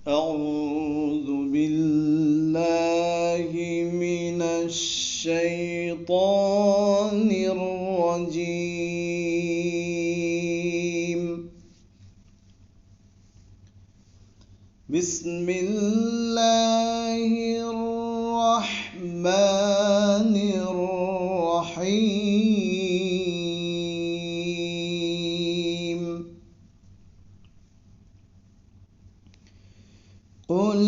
أعوذ بالله من الشيطان الرجيم. بسم الله الرحمن الرحيم. قل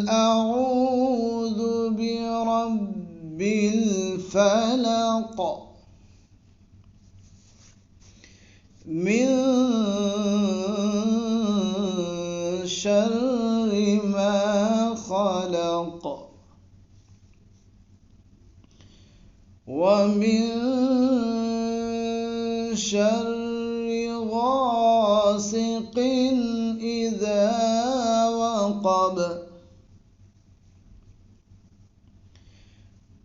أعوذ برب الفلق من شر ما خلق ومن شر غاسق إذا وقب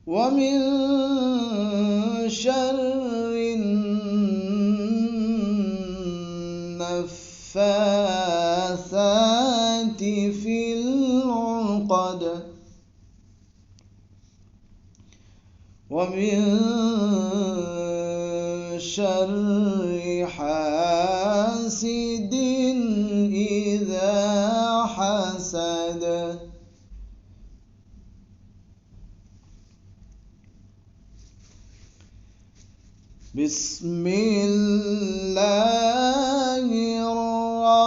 ومن شر النفاثات في العقد ومن شر حاسد إذا حسد. بسم الله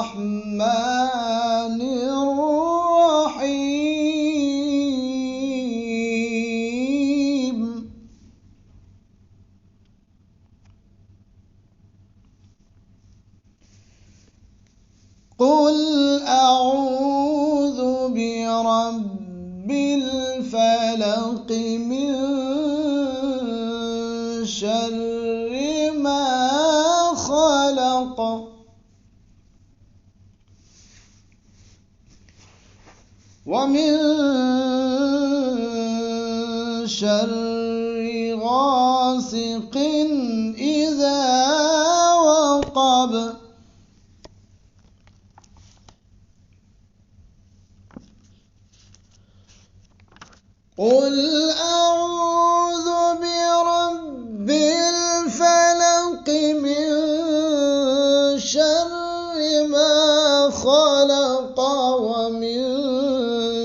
الرحمن الرحيم. قل أعوذ برب الفلق من شر ما خلق ومن شر غاسق إذا وقب قل أعوذ برب الفلق من شر ما خلق ومن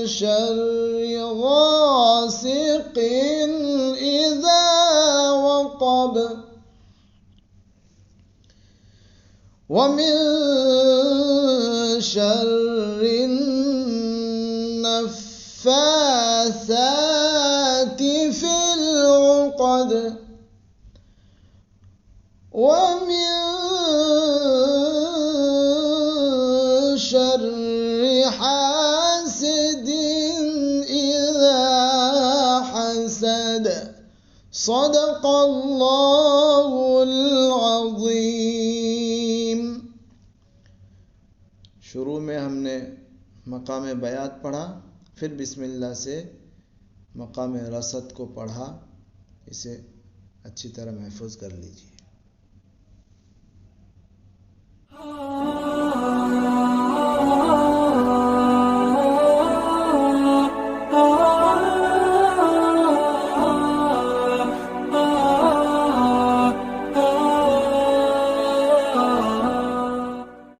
شر غاسق إذا وقب ومن شر النفاثات في العقد ومن شر حاسد إذا حسد. صدق الله العظيم. शुरू में हमने मकाम बयात पढ़ा, फिर बिस्मिल्लाह से मकाम रसद को पढ़ा। इसे अच्छी तरह महफूज कर लीजिए।